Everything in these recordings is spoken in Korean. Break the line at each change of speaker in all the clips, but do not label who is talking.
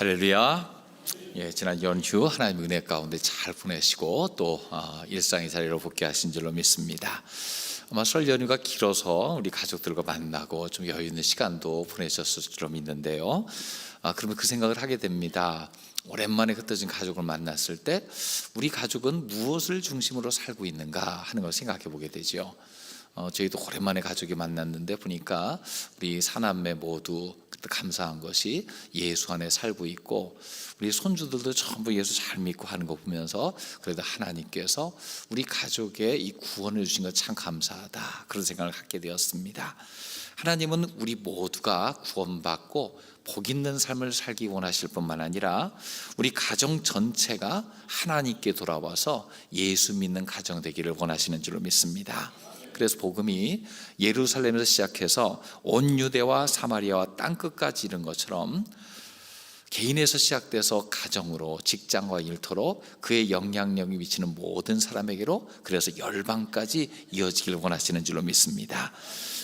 할렐루야. 지난 연휴 하나님의 은혜 가운데 잘 보내시고 또 일상의 자리로 복귀하신 줄로 믿습니다. 아마 설 연휴가 길어서 우리 가족들과 만나고 좀 여유 있는 시간도 보내셨을 줄로 믿는데요. 그러면 그 생각을 하게 됩니다. 오랜만에 흩어진 가족을 만났을 때 우리 가족은 무엇을 중심으로 살고 있는가 하는 걸 생각해 보게 되죠. 저희도 오랜만에 가족이 만났는데 보니까 우리 사남매 모두 감사한 것이 예수 안에 살고 있고, 우리 손주들도 전부 예수 잘 믿고 하는 거 보면서 그래도 하나님께서 우리 가족의 이 구원을 주신 것 참 감사하다, 그런 생각을 갖게 되었습니다. 하나님은 우리 모두가 구원받고 복 있는 삶을 살기 원하실 뿐만 아니라 우리 가정 전체가 하나님께 돌아와서 예수 믿는 가정 되기를 원하시는 줄로 믿습니다. 그래서 복음이 예루살렘에서 시작해서 온 유대와 사마리아와 땅끝까지 이른 것처럼 개인에서 시작돼서 가정으로, 직장과 일터로 그의 영향력이 미치는 모든 사람에게로, 그래서 열방까지 이어지기를 원하시는 줄로 믿습니다.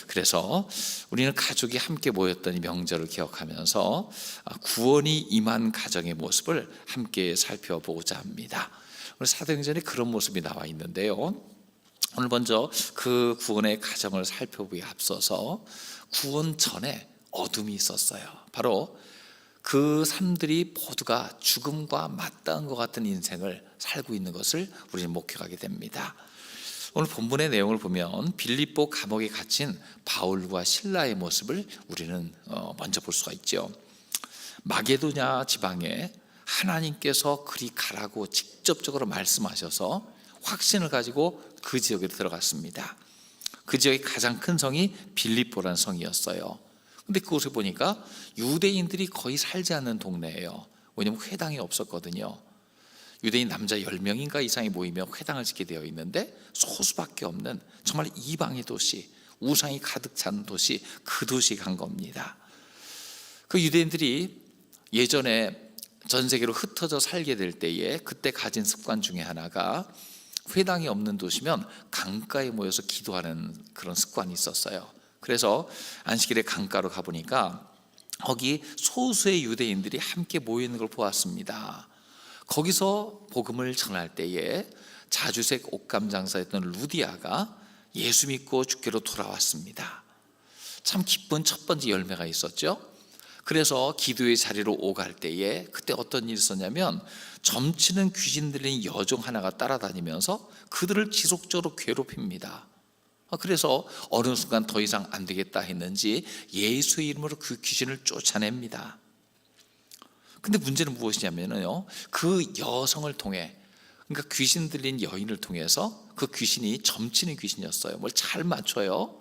그래서 우리는 가족이 함께 모였던 이 명절을 기억하면서 구원이 임한 가정의 모습을 함께 살펴보고자 합니다. 오늘 사도행전에 그런 모습이 나와 있는데요, 오늘 먼저 그 구원의 가정을 살펴보기에 앞서서 구원 전에 어둠이 있었어요. 바로 그 삶들이 모두가 죽음과 맞닿은 것 같은 인생을 살고 있는 것을 우리는 목격하게 됩니다. 오늘 본문의 내용을 보면 빌립보 감옥에 갇힌 바울과 실라의 모습을 우리는 먼저 볼 수가 있죠. 마게도냐 지방에 하나님께서 그리 가라고 직접적으로 말씀하셔서 확신을 가지고 그 지역에 들어갔습니다. 그 지역의 가장 큰 성이 빌립보라는 성이었어요. 근데 그곳에 보니까 유대인들이 거의 살지 않는 동네예요. 왜냐하면 회당이 없었거든요. 유대인 남자 10명인가 이상이 모이면 회당을 짓게 되어 있는데 소수밖에 없는 정말 이방의 도시, 우상이 가득 찬 도시, 그 도시에 간 겁니다. 그 유대인들이 예전에 전 세계로 흩어져 살게 될 때에 그때 가진 습관 중에 하나가 회당이 없는 도시면 강가에 모여서 기도하는 그런 습관이 있었어요. 그래서 안식일에 강가로 가보니까 거기 소수의 유대인들이 함께 모여 있는 걸 보았습니다. 거기서 복음을 전할 때에 자주색 옷감 장사였던 루디아가 예수 믿고 주께로 돌아왔습니다. 참 기쁜 첫 번째 열매가 있었죠. 그래서 기도의 자리로 오갈 때에 그때 어떤 일이 있었냐면 점치는 귀신 들린 여종 하나가 따라다니면서 그들을 지속적으로 괴롭힙니다. 그래서 어느 순간 더 이상 안 되겠다 했는지 예수의 이름으로 그 귀신을 쫓아냅니다. 근데 문제는 무엇이냐면요, 그 여성을 통해, 그러니까 귀신 들린 여인을 통해서 그 귀신이 점치는 귀신이었어요. 뭘 잘 맞춰요.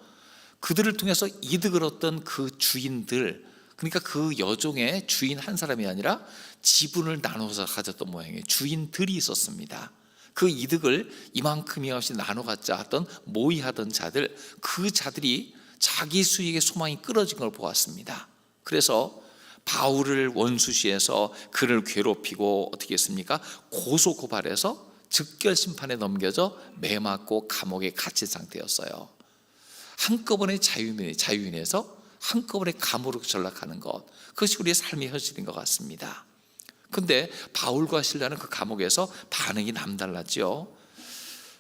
그들을 통해서 이득을 얻던 그 주인들, 그러니까 그 여종의 주인 한 사람이 아니라 지분을 나눠서 가졌던 모양이에요. 주인들이 있었습니다. 그 이득을 이만큼이 없이 나눠 갖자 하던 모의하던 자들, 그 자들이 자기 수익의 소망이 끊어진 걸 보았습니다. 그래서 바울을 원수시해서 그를 괴롭히고 어떻게 했습니까? 고소 고발해서 즉결 심판에 넘겨져 매 맞고 감옥에 갇힌 상태였어요. 한꺼번에 자유인에서 한꺼번에 감옥으로 전락하는 것, 그것이 우리의 삶의 현실인 것 같습니다. 근데 바울과 실라는 그 감옥에서 반응이 남달랐죠.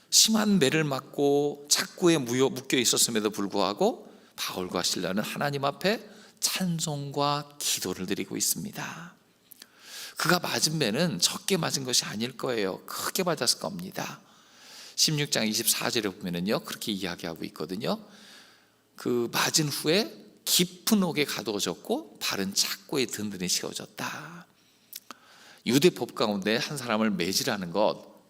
심한 매를 맞고 착고에 묶여 있었음에도 불구하고 바울과 실라는 하나님 앞에 찬송과 기도를 드리고 있습니다. 그가 맞은 매는 적게 맞은 것이 아닐 거예요. 크게 맞았을 겁니다. 16장 24절에 보면은요, 그렇게 이야기하고 있거든요. 그 맞은 후에 깊은 옥에 가두어졌고 발은 착고에 든든히 세워졌다. 유대법 가운데 한 사람을 매질하는 것,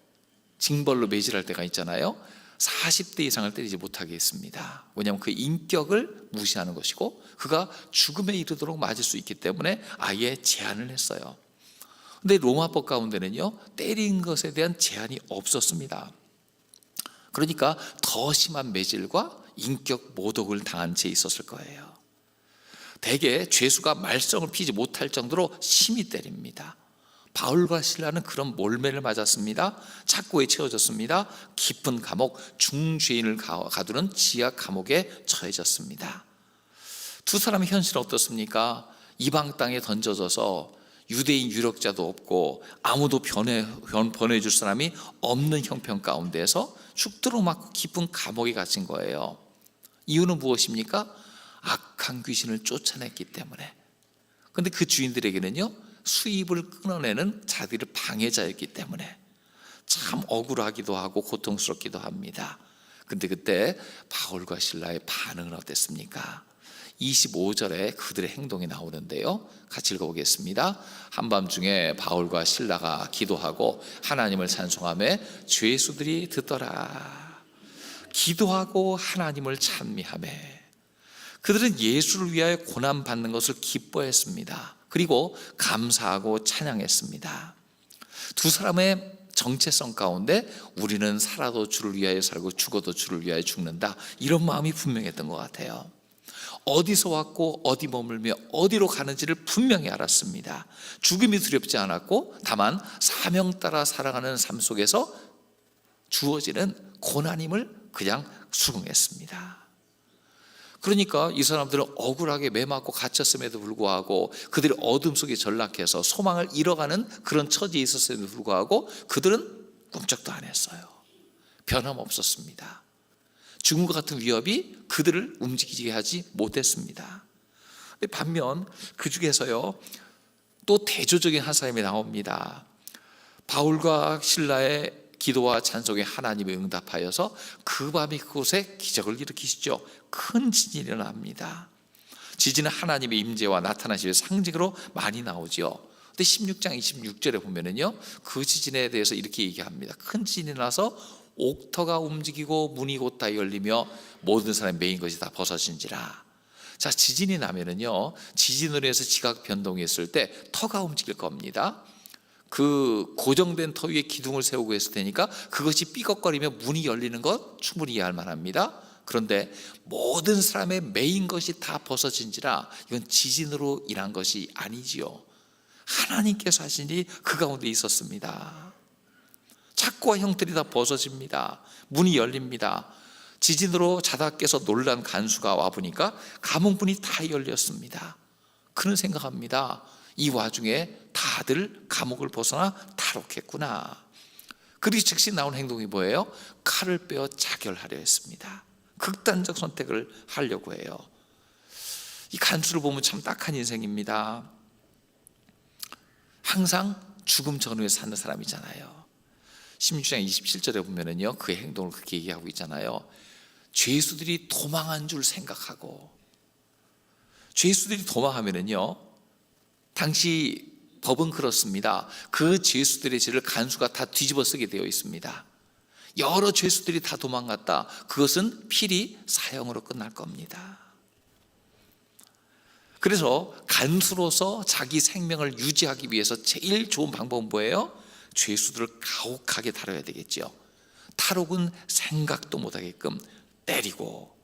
징벌로 매질할 때가 있잖아요. 40대 이상을 때리지 못하게 했습니다. 왜냐하면 그 인격을 무시하는 것이고 그가 죽음에 이르도록 맞을 수 있기 때문에 아예 제한을 했어요. 근데 로마법 가운데는요, 때린 것에 대한 제한이 없었습니다. 그러니까 더 심한 매질과 인격 모독을 당한 채 있었을 거예요. 대개 죄수가 말썽을 피지 못할 정도로 심히 때립니다. 바울과 실라는 그런 몰매를 맞았습니다. 착고에 채워졌습니다. 깊은 감옥, 중죄인을 가두는 지하 감옥에 처해졌습니다. 두 사람의 현실은 어떻습니까? 이방 땅에 던져져서 유대인 유력자도 없고 아무도 변호해줄 사람이 없는 형편 가운데서 죽도록 맞고 깊은 감옥에 갇힌 거예요. 이유는 무엇입니까? 악한 귀신을 쫓아냈기 때문에. 그런데 그 주인들에게는요, 수입을 끊어내는 자들의 방해자였기 때문에 참 억울하기도 하고 고통스럽기도 합니다. 근데 그때 바울과 실라의 반응은 어땠습니까? 25절에 그들의 행동이 나오는데요, 같이 읽어보겠습니다. 한밤중에 바울과 실라가 기도하고 하나님을 찬송하며 죄수들이 듣더라. 기도하고 하나님을 찬미하며 그들은 예수를 위하여 고난받는 것을 기뻐했습니다. 그리고 감사하고 찬양했습니다. 두 사람의 정체성 가운데 우리는 살아도 주를 위하여 살고 죽어도 주를 위하여 죽는다, 이런 마음이 분명했던 것 같아요. 어디서 왔고 어디 머물며 어디로 가는지를 분명히 알았습니다. 죽음이 두렵지 않았고 다만 사명 따라 살아가는 삶 속에서 주어지는 고난임을 그냥 수긍했습니다. 그러니까 이 사람들은 억울하게 매맞고 갇혔음에도 불구하고, 그들이 어둠 속에 전락해서 소망을 잃어가는 그런 처지에 있었음에도 불구하고 그들은 꿈쩍도 안 했어요. 변함없었습니다. 죽음과 같은 위협이 그들을 움직이게 하지 못했습니다. 반면 그 중에서요, 또 대조적인 한 사람이 나옵니다. 바울과 실라의 기도와 찬송에 하나님이 응답하여서 그 밤이 그곳에 기적을 일으키시죠. 큰 지진이 일어납니다. 지진은 하나님의 임재와 나타나실 상징으로 많이 나오죠. 근데 16장 26절에 보면은요, 그 지진에 대해서 이렇게 얘기합니다. 큰 지진이 나서 옥터가 움직이고 문이 곧 다 열리며 모든 사람이 메인 것이 다 벗어진지라. 자, 지진이 나면은요, 지진으로 해서 지각 변동이 있을 때 터가 움직일 겁니다. 그 고정된 터 위에 기둥을 세우고 했을 테니까 그것이 삐걱거리며 문이 열리는 것 충분히 이해할 만합니다. 그런데 모든 사람의 메인 것이 다 벗어진지라, 이건 지진으로 인한 것이 아니지요. 하나님께서 하신 일이 그 가운데 있었습니다. 착고와 형틀이 다 벗어집니다. 문이 열립니다. 지진으로 자다 깨서 놀란 간수가 와보니까 감옥문이 다 열렸습니다. 그는 생각합니다. 이 와중에 다들 감옥을 벗어나 탈옥했구나. 그리고 즉시 나온 행동이 뭐예요? 칼을 빼어 자결하려 했습니다. 극단적 선택을 하려고 해요. 이 간수를 보면 참 딱한 인생입니다. 항상 죽음 전후에 사는 사람이잖아요. 16장 27절에 보면은요, 그의 행동을 그렇게 얘기하고 있잖아요. 죄수들이 도망한 줄 생각하고, 죄수들이 도망하면은요, 당시 법은 그렇습니다. 그 죄수들의 죄를 간수가 다 뒤집어 쓰게 되어 있습니다. 여러 죄수들이 다 도망갔다, 그것은 필히 사형으로 끝날 겁니다. 그래서 간수로서 자기 생명을 유지하기 위해서 제일 좋은 방법은 뭐예요? 죄수들을 가혹하게 다뤄야 되겠죠. 탈옥은 생각도 못하게끔 때리고,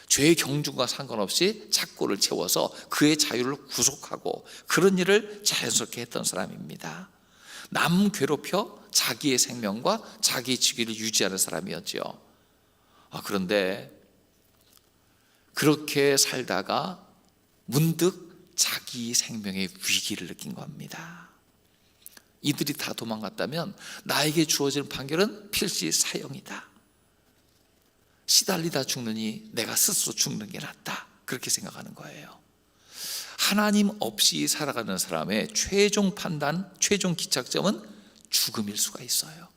죄의 경중과 상관없이 착고를 채워서 그의 자유를 구속하고, 그런 일을 자연스럽게 했던 사람입니다. 남 괴롭혀 자기의 생명과 자기의 직위를 유지하는 사람이었죠. 그런데 그렇게 살다가 문득 자기 생명의 위기를 느낀 겁니다. 이들이 다 도망갔다면 나에게 주어지는 판결은 필시 사형이다. 시달리다 죽느니 내가 스스로 죽는 게 낫다, 그렇게 생각하는 거예요. 하나님 없이 살아가는 사람의 최종 판단, 최종 기착점은 죽음일 수가 있어요.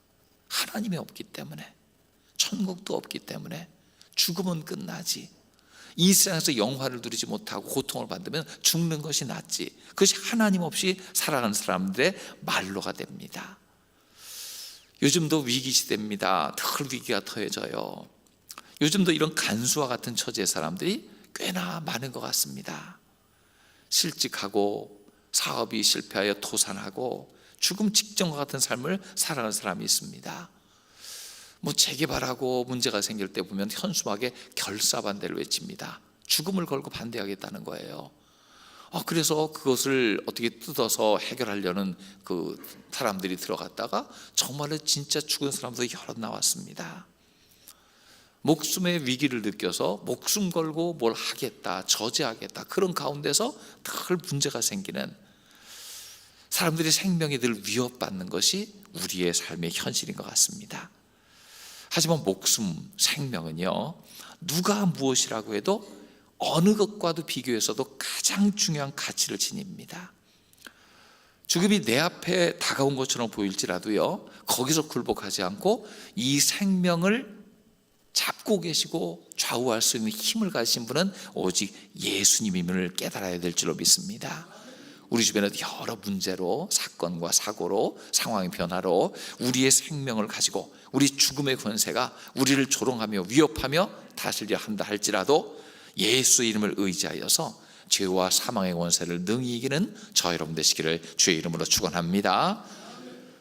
하나님이 없기 때문에, 천국도 없기 때문에 죽음은 끝나지. 이 세상에서 영화를 누리지 못하고 고통을 받으면 죽는 것이 낫지. 그것이 하나님 없이 살아가는 사람들의 말로가 됩니다. 요즘도 위기 시대입니다. 늘 위기가 더해져요. 요즘도 이런 간수와 같은 처지의 사람들이 꽤나 많은 것 같습니다. 실직하고 사업이 실패하여 도산하고 죽음 직전과 같은 삶을 살아가는 사람이 있습니다. 재개발하고 문제가 생길 때 보면 현수막에 결사반대를 외칩니다. 죽음을 걸고 반대하겠다는 거예요. 그래서 그것을 어떻게 뜯어서 해결하려는 그 사람들이 들어갔다가 정말로 진짜 죽은 사람들이 여러 나왔습니다. 목숨의 위기를 느껴서 목숨 걸고 뭘 하겠다, 저지하겠다, 그런 가운데서 늘 문제가 생기는, 사람들의 생명이 늘 위협받는 것이 우리의 삶의 현실인 것 같습니다. 하지만 목숨, 생명은요, 누가 무엇이라고 해도 어느 것과도 비교해서도 가장 중요한 가치를 지닙니다. 죽음이 내 앞에 다가온 것처럼 보일지라도요, 거기서 굴복하지 않고 이 생명을 잡고 계시고 좌우할 수 있는 힘을 가지신 분은 오직 예수님임을 깨달아야 될 줄로 믿습니다. 우리 주변에도 여러 문제로, 사건과 사고로, 상황의 변화로 우리의 생명을 가지고 우리 죽음의 권세가 우리를 조롱하며 위협하며 다스리려 한다 할지라도 예수의 이름을 의지하여서 죄와 사망의 권세를 능히 이기는 저 여러분 되시기를 주의 이름으로 축원합니다.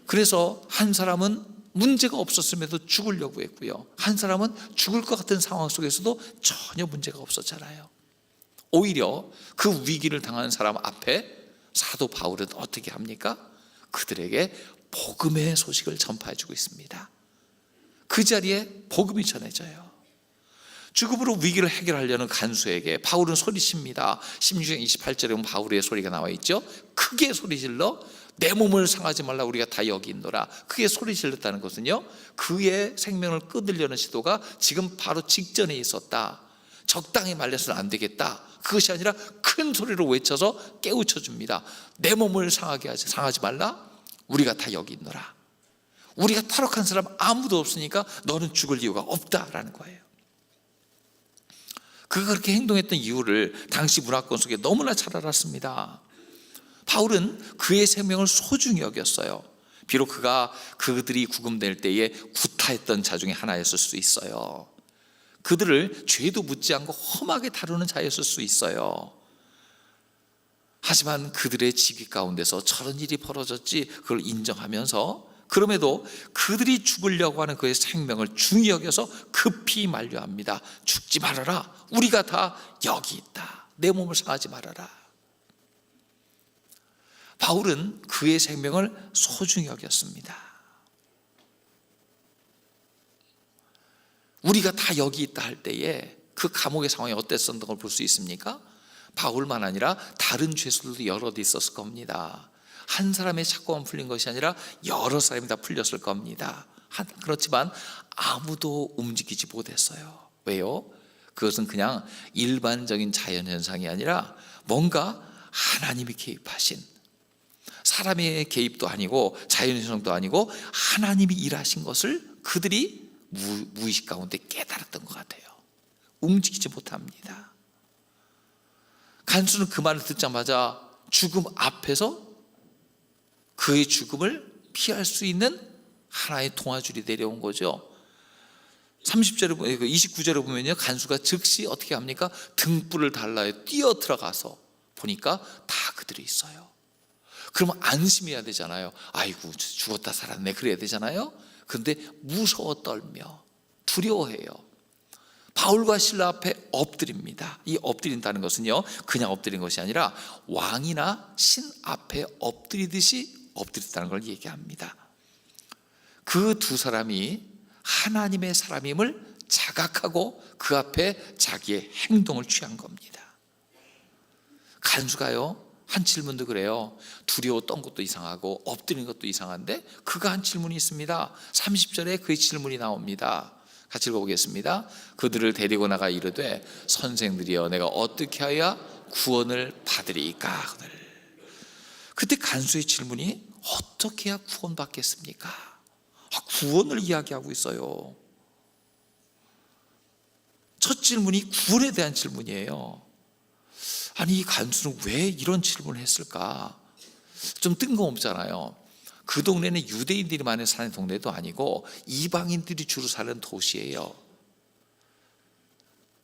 그래서 한 사람은 문제가 없었음에도 죽으려고 했고요, 한 사람은 죽을 것 같은 상황 속에서도 전혀 문제가 없었잖아요. 오히려 그 위기를 당한 사람 앞에 사도 바울은 어떻게 합니까? 그들에게 복음의 소식을 전파해주고 있습니다. 그 자리에 복음이 전해져요. 죽음으로 위기를 해결하려는 간수에게 바울은 소리칩니다. 16장 28절에 보면 바울의 소리가 나와 있죠. 크게 소리질러 내 몸을 상하지 말라, 우리가 다 여기 있노라. 크게 소리질렀다는 것은요, 그의 생명을 끊으려는 시도가 지금 바로 직전에 있었다. 적당히 말려서는 안 되겠다. 그것이 아니라 큰 소리로 외쳐서 깨우쳐 줍니다. 내 몸을 상하지 말라, 우리가 다 여기 있노라. 우리가 탈옥한 사람 아무도 없으니까 너는 죽을 이유가 없다라는 거예요. 그가 그렇게 행동했던 이유를 당시 문화권 속에 너무나 잘 알았습니다. 바울은 그의 생명을 소중히 여겼어요. 비록 그가 그들이 구금될 때에 구타했던 자 중에 하나였을 수 있어요. 그들을 죄도 묻지 않고 험하게 다루는 자였을 수 있어요. 하지만 그들의 직위 가운데서 저런 일이 벌어졌지 그걸 인정하면서, 그럼에도 그들이 죽으려고 하는 그의 생명을 중히 여겨서 급히 만류합니다. 죽지 말아라, 우리가 다 여기 있다. 내 몸을 상하지 말아라. 바울은 그의 생명을 소중히 여겼습니다. 우리가 다 여기 있다 할 때에 그 감옥의 상황이 어땠었던 걸 볼 수 있습니까? 바울만 아니라 다른 죄수들도 여럿 있었을 겁니다. 한 사람의 사건만 풀린 것이 아니라 여러 사람이 다 풀렸을 겁니다. 그렇지만 아무도 움직이지 못했어요. 왜요? 그것은 그냥 일반적인 자연현상이 아니라 뭔가 하나님이 개입하신, 사람의 개입도 아니고 자연현상도 아니고 하나님이 일하신 것을 그들이 무의식 가운데 깨달았던 것 같아요. 움직이지 못합니다. 간수는 그 말을 듣자마자 죽음 앞에서 그의 죽음을 피할 수 있는 하나의 동아줄이 내려온 거죠. 30절에, 29절에 보면요, 간수가 즉시 어떻게 합니까? 등불을 달라요. 뛰어 들어가서 보니까 다 그들이 있어요. 그러면 안심해야 되잖아요. 아이고 죽었다 살았네 그래야 되잖아요. 그런데 무서워 떨며 두려워해요. 바울과 실라 앞에 엎드립니다. 이 엎드린다는 것은요, 그냥 엎드린 것이 아니라 왕이나 신 앞에 엎드리듯이 엎드렸다는 걸 얘기합니다. 그 두 사람이 하나님의 사람임을 자각하고 그 앞에 자기의 행동을 취한 겁니다. 간수가요, 한 질문도 그래요. 두려워 떤 것도 이상하고 엎드린 것도 이상한데 그가 한 질문이 있습니다. 30절에 그의 질문이 나옵니다. 같이 읽어보겠습니다. 그들을 데리고 나가 이르되 선생들이여 내가 어떻게 하여 구원을 받으리까? 그때 간수의 질문이 어떻게 해야 구원받겠습니까? 구원을 이야기하고 있어요. 첫 질문이 구원에 대한 질문이에요. 아니 이 간수는 왜 이런 질문을 했을까? 좀 뜬금없잖아요. 그 동네는 유대인들이 많이 사는 동네도 아니고 이방인들이 주로 사는 도시예요.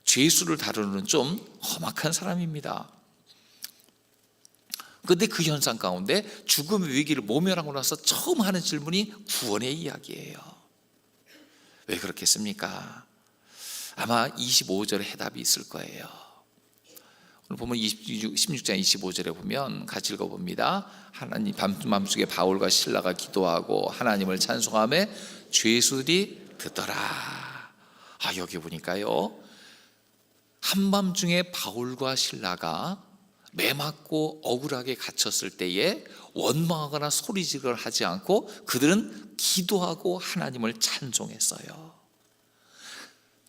죄수를 다루는 좀 험악한 사람입니다. 그런데 그 현상 가운데 죽음의 위기를 모면하고 나서 처음 하는 질문이 구원의 이야기예요. 왜 그렇겠습니까? 아마 25절에 해답이 있을 거예요. 오늘 보면 16장 25절에 보면 같이 읽어봅니다. 하나님 밤중에 바울과 실라가 기도하고 하나님을 찬송하며 죄수들이 듣더라. 여기 보니까요, 한밤중에 바울과 실라가 매맞고 억울하게 갇혔을 때에 원망하거나 소리지르거나 하지 않고 그들은 기도하고 하나님을 찬송했어요.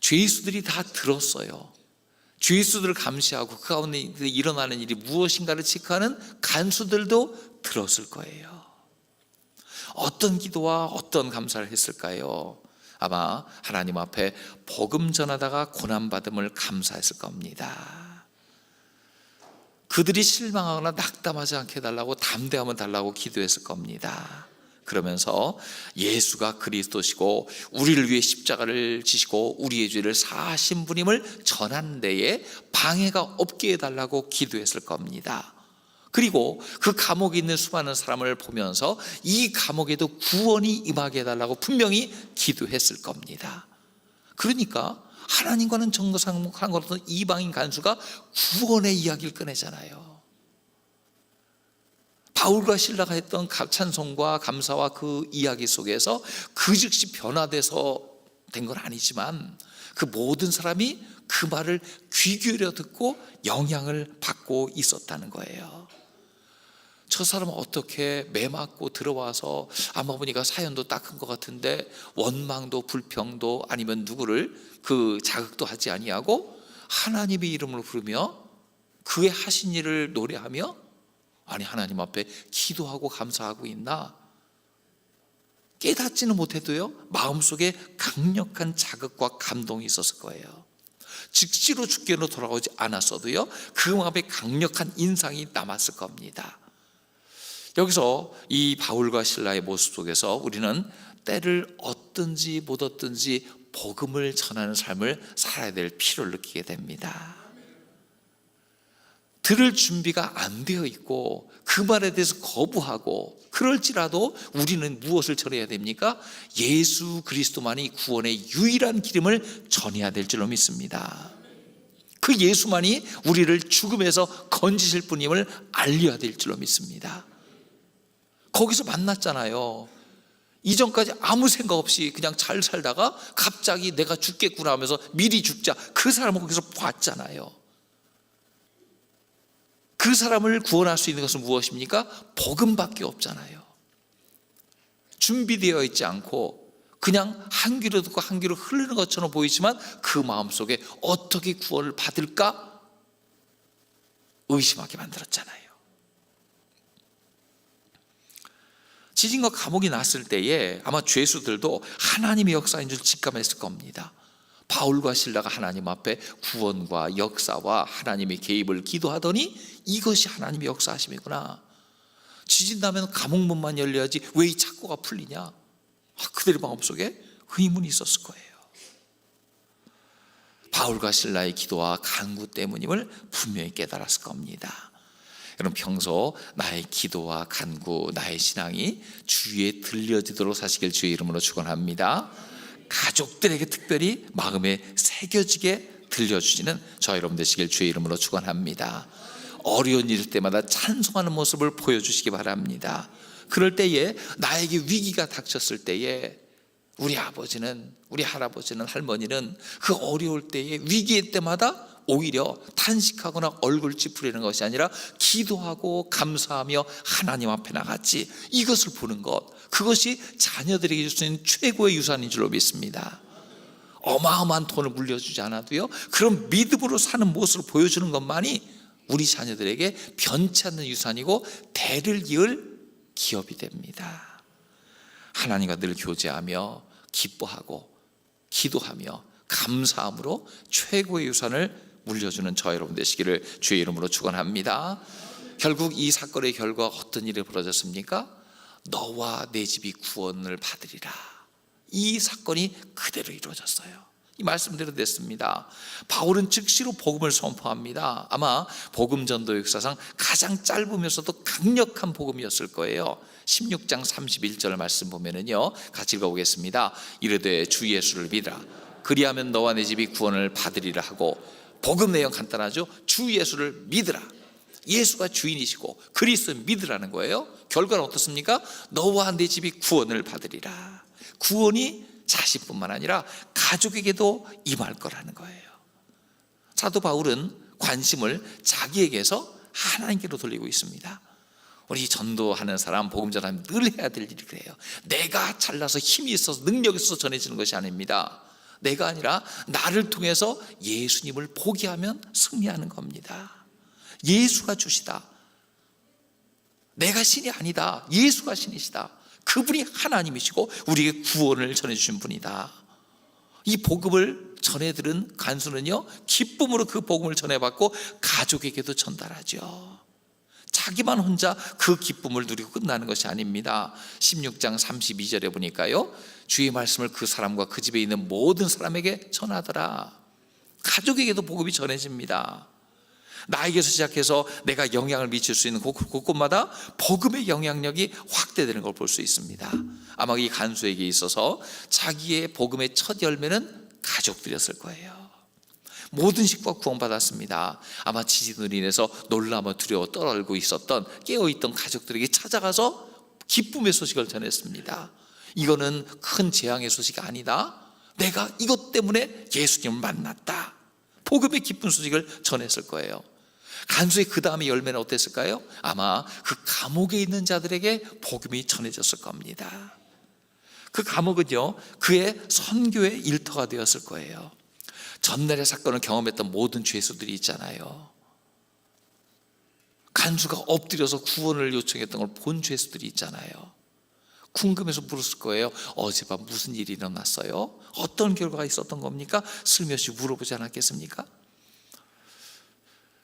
죄수들이 다 들었어요. 죄수들을 감시하고 그 가운데 일어나는 일이 무엇인가를 체크하는 간수들도 들었을 거예요. 어떤 기도와 어떤 감사를 했을까요? 아마 하나님 앞에 복음 전하다가 고난받음을 감사했을 겁니다. 그들이 실망하거나 낙담하지 않게 해달라고, 담대함을 달라고 기도했을 겁니다. 그러면서 예수가 그리스도시고 우리를 위해 십자가를 지시고 우리의 죄를 사하신 분임을 전하는 데에 방해가 없게 해달라고 기도했을 겁니다. 그리고 그 감옥에 있는 수많은 사람을 보면서 이 감옥에도 구원이 임하게 해달라고 분명히 기도했을 겁니다. 그러니까 하나님과는 정상한 것으로 이방인 간수가 구원의 이야기를 꺼내잖아요. 바울과 실라가 했던 찬송과 감사와 그 이야기 속에서 그 즉시 변화돼서 된 건 아니지만 그 모든 사람이 그 말을 귀 기울여 듣고 영향을 받고 있었다는 거예요. 저 사람은 어떻게 매맞고 들어와서 아마 보니까 사연도 딱 한 것 같은데 원망도 불평도 아니면 누구를 그 자극도 하지 아니하고 하나님의 이름을 부르며 그의 하신 일을 노래하며 아니 하나님 앞에 기도하고 감사하고 있나? 깨닫지는 못해도요 마음속에 강력한 자극과 감동이 있었을 거예요. 즉시로 주께로 돌아오지 않았어도요 그 마음에 강력한 인상이 남았을 겁니다. 여기서 이 바울과 실라의 모습 속에서 우리는 때를 얻든지 못 얻든지 복음을 전하는 삶을 살아야 될 필요를 느끼게 됩니다. 들을 준비가 안 되어 있고 그 말에 대해서 거부하고 그럴지라도 우리는 무엇을 전해야 됩니까? 예수 그리스도만이 구원의 유일한 기름을 전해야 될 줄로 믿습니다. 그 예수만이 우리를 죽음에서 건지실 분임을 알려야 될 줄로 믿습니다. 거기서 만났잖아요. 이전까지 아무 생각 없이 그냥 잘 살다가 갑자기 내가 죽겠구나 하면서 미리 죽자, 그 사람을 거기서 봤잖아요. 그 사람을 구원할 수 있는 것은 무엇입니까? 복음밖에 없잖아요. 준비되어 있지 않고 그냥 한 귀로 듣고 한 귀로 흐르는 것처럼 보이지만 그 마음속에 어떻게 구원을 받을까 의심하게 만들었잖아요. 지진과 감옥이 났을 때에 아마 죄수들도 하나님의 역사인 줄 직감했을 겁니다. 바울과 실라가 하나님 앞에 구원과 역사와 하나님의 개입을 기도하더니 이것이 하나님의 역사하심이구나. 지진 나면 감옥문만 열려야지 왜 이 착고가 풀리냐? 그들의 마음속에 의문이 있었을 거예요. 바울과 실라의 기도와 간구 때문임을 분명히 깨달았을 겁니다. 여러분 평소 나의 기도와 간구, 나의 신앙이 주위에 들려지도록 사시길 주의 이름으로 축원합니다. 가족들에게 특별히 마음에 새겨지게 들려주시는 저 여러분 되시길 주의 이름으로 축원합니다. 어려운 일 때마다 찬송하는 모습을 보여주시기 바랍니다. 그럴 때에 나에게 위기가 닥쳤을 때에 우리 아버지는, 우리 할아버지는, 할머니는 그 어려울 때에 위기의 때마다 오히려 탄식하거나 얼굴 찌푸리는 것이 아니라 기도하고 감사하며 하나님 앞에 나갔지, 이것을 보는 것, 그것이 자녀들에게 줄 수 있는 최고의 유산인 줄로 믿습니다. 어마어마한 돈을 물려주지 않아도요 그런 믿음으로 사는 모습을 보여주는 것만이 우리 자녀들에게 변치 않는 유산이고 대를 이을 기업이 됩니다. 하나님과 늘 교제하며 기뻐하고 기도하며 감사함으로 최고의 유산을 물려주는 저 여러분 되시기를 주의 이름으로 축원합니다. 결국 이 사건의 결과 어떤 일이 벌어졌습니까? 너와 내 집이 구원을 받으리라. 이 사건이 그대로 이루어졌어요. 이 말씀대로 됐습니다. 바울은 즉시로 복음을 선포합니다. 아마 복음 전도 역사상 가장 짧으면서도 강력한 복음이었을 거예요. 16장 31절 말씀 보면은요, 같이 읽어보겠습니다. 이르되 주 예수를 믿으라. 그리하면 너와 내 집이 구원을 받으리라 하고, 복음 내용 간단하죠. 주 예수를 믿으라. 예수가 주인이시고 그리스도를 믿으라는 거예요. 결과는 어떻습니까? 너와 내 집이 구원을 받으리라. 구원이 자신뿐만 아니라 가족에게도 임할 거라는 거예요. 사도 바울은 관심을 자기에게서 하나님께로 돌리고 있습니다. 우리 전도하는 사람, 복음 전하면 늘 해야 될 일이 그래요. 내가 잘나서 힘이 있어서 능력이 있어서 전해지는 것이 아닙니다. 내가 아니라 나를 통해서 예수님을 보게 하면 승리하는 겁니다. 예수가 주시다. 내가 신이 아니다. 예수가 신이시다. 그분이 하나님이시고 우리에게 구원을 전해주신 분이다. 이 복음을 전해들은 간수는요, 기쁨으로 그 복음을 전해받고 가족에게도 전달하죠. 자기만 혼자 그 기쁨을 누리고 끝나는 것이 아닙니다. 16장 32절에 보니까요, 주의 말씀을 그 사람과 그 집에 있는 모든 사람에게 전하더라. 가족에게도 복음이 전해집니다. 나에게서 시작해서 내가 영향을 미칠 수 있는 곳곳마다 복음의 영향력이 확대되는 걸 볼 수 있습니다. 아마 이 간수에게 있어서 자기의 복음의 첫 열매는 가족들이었을 거예요. 모든 식구가 구원받았습니다. 아마 지진으로 인해서 놀라며 두려워 떨고 있었던, 깨어있던 가족들에게 찾아가서 기쁨의 소식을 전했습니다. 이거는 큰 재앙의 소식이 아니다. 내가 이것 때문에 예수님을 만났다. 복음의 기쁜 소식을 전했을 거예요. 간수의 그 다음에 열매는 어땠을까요? 아마 그 감옥에 있는 자들에게 복음이 전해졌을 겁니다. 그 감옥은요, 그의 선교의 일터가 되었을 거예요. 전날의 사건을 경험했던 모든 죄수들이 있잖아요. 간수가 엎드려서 구원을 요청했던 걸 본 죄수들이 있잖아요. 궁금해서 물었을 거예요. 어젯밤 무슨 일이 일어났어요? 어떤 결과가 있었던 겁니까? 슬며시 물어보지 않았겠습니까?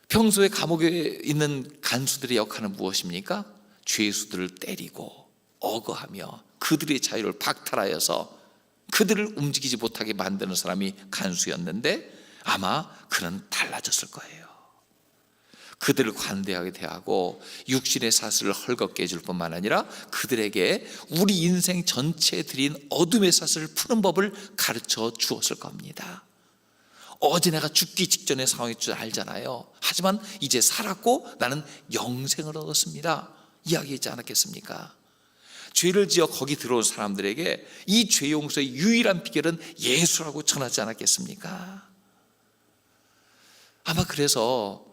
평소에 감옥에 있는 간수들의 역할은 무엇입니까? 죄수들을 때리고 억어하며 그들의 자유를 박탈하여서 그들을 움직이지 못하게 만드는 사람이 간수였는데, 아마 그는 달라졌을 거예요. 그들을 관대하게 대하고 육신의 사슬을 헐겁게 해줄 뿐만 아니라 그들에게 우리 인생 전체에 들인 어둠의 사슬을 푸는 법을 가르쳐 주었을 겁니다. 어제 내가 죽기 직전의 상황일 줄 알잖아요. 하지만 이제 살았고 나는 영생을 얻었습니다. 이야기하지 않았겠습니까? 죄를 지어 거기 들어온 사람들에게 이 죄 용서의 유일한 비결은 예수라고 전하지 않았겠습니까? 아마 그래서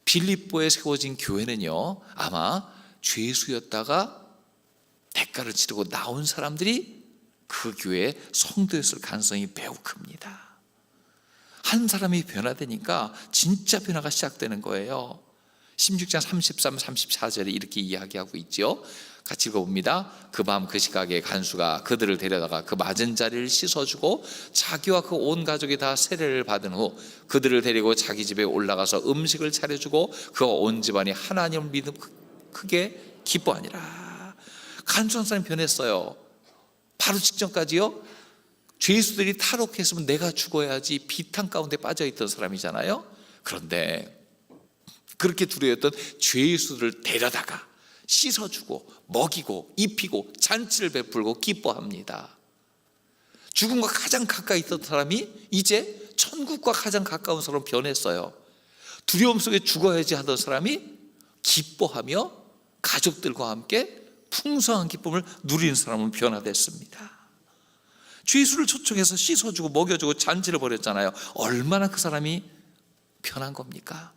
빌립보에 세워진 교회는요, 아마 죄수였다가 대가를 치르고 나온 사람들이 그 교회의 성도였을 가능성이 매우 큽니다. 한 사람이 변화되니까 진짜 변화가 시작되는 거예요. 16장 33, 34절에 이렇게 이야기하고 있죠. 같이 읽어봅니다. 그 밤 그 시각에 간수가 그들을 데려다가 그 맞은 자리를 씻어주고 자기와 그 온 가족이 다 세례를 받은 후 그들을 데리고 자기 집에 올라가서 음식을 차려주고 그와 온 집안이 하나님을 믿음 크게 기뻐하니라. 간수 한 사람이 변했어요. 바로 직전까지요, 죄수들이 탈옥했으면 내가 죽어야지 비탄 가운데 빠져있던 사람이잖아요. 그런데 그렇게 두려웠던 죄수들을 데려다가 씻어주고 먹이고 입히고 잔치를 베풀고 기뻐합니다. 죽음과 가장 가까이 있던 사람이 이제 천국과 가장 가까운 사람으로 변했어요. 두려움 속에 죽어야지 하던 사람이 기뻐하며 가족들과 함께 풍성한 기쁨을 누리는 사람으로 변화됐습니다. 죄수를 초청해서 씻어주고 먹여주고 잔치를 벌였잖아요. 얼마나 그 사람이 편한 겁니까?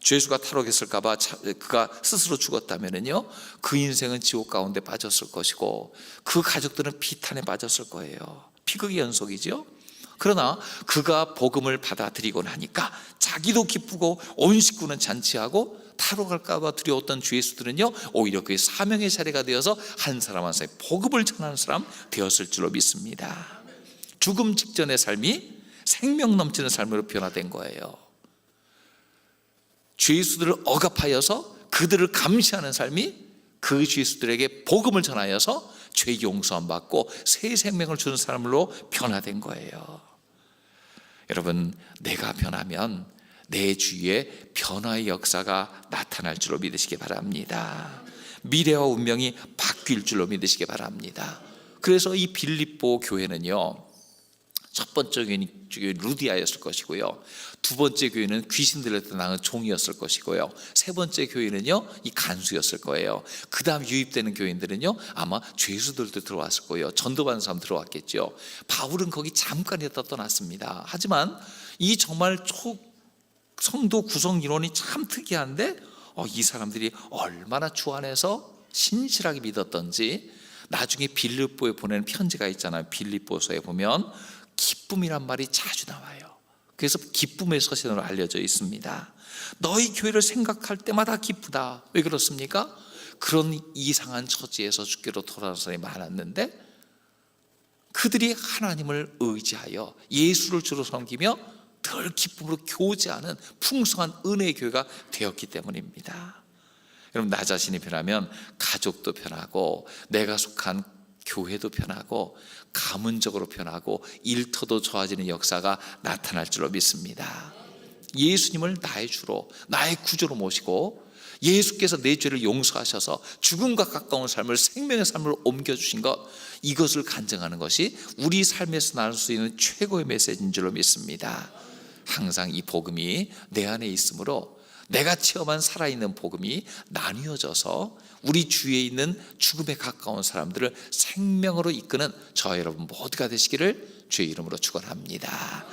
죄수가 탈옥했을까 봐 그가 스스로 죽었다면요, 그 인생은 지옥 가운데 빠졌을 것이고 그 가족들은 비탄에 빠졌을 거예요. 비극의 연속이죠. 그러나 그가 복음을 받아들이고 나니까 자기도 기쁘고 온 식구는 잔치하고 탈옥할까 봐 두려웠던 죄수들은요, 오히려 그의 사명의 자리가 되어서 한 사람 한 사람이 복음을 전하는 사람 되었을 줄로 믿습니다. 죽음 직전의 삶이 생명 넘치는 삶으로 변화된 거예요. 죄수들을 억압하여서 그들을 감시하는 삶이 그 죄수들에게 복음을 전하여서 죄 용서함 받고 새 생명을 주는 사람으로 변화된 거예요. 여러분, 내가 변하면 내 주위에 변화의 역사가 나타날 줄로 믿으시기 바랍니다. 미래와 운명이 바뀔 줄로 믿으시기 바랍니다. 그래서 이 빌립보 교회는요, 첫 번째 교회는 루디아였을 것이고요, 두 번째 교회는 귀신 들렸던 나은 종이었을 것이고요, 세 번째 교회는요 이 간수였을 거예요. 그 다음 유입되는 교인들은요 아마 죄수들도 들어왔을 거예요. 전도받는 사람 들어왔겠죠. 바울은 거기 잠깐이었다 떠났습니다. 하지만 이 정말 성도 구성 인원이 참 특이한데 이 사람들이 얼마나 주 안에서 신실하게 믿었던지 나중에 빌립보에 보내는 편지가 있잖아요. 빌립보서에 보면 기쁨이란 말이 자주 나와요. 그래서 기쁨의 서신으로 알려져 있습니다. 너희 교회를 생각할 때마다 기쁘다. 왜 그렇습니까? 그런 이상한 처지에서 주께로 돌아온 사람이 많았는데 그들이 하나님을 의지하여 예수를 주로 섬기며 늘 기쁨으로 교제하는 풍성한 은혜의 교회가 되었기 때문입니다. 여러분, 나 자신이 변하면 가족도 변하고 내가 속한 교회도 변하고 가문적으로 변하고 일터도 좋아지는 역사가 나타날 줄로 믿습니다. 예수님을 나의 주로, 나의 구주로 모시고 예수께서 내 죄를 용서하셔서 죽음과 가까운 삶을 생명의 삶으로 옮겨주신 것, 이것을 간증하는 것이 우리 삶에서 나눌 수 있는 최고의 메시지인 줄로 믿습니다. 항상 이 복음이 내 안에 있으므로 내가 체험한 살아있는 복음이 나뉘어져서 우리 주위에 있는 죽음에 가까운 사람들을 생명으로 이끄는 저 여러분 모두가 되시기를 주의 이름으로 축원합니다.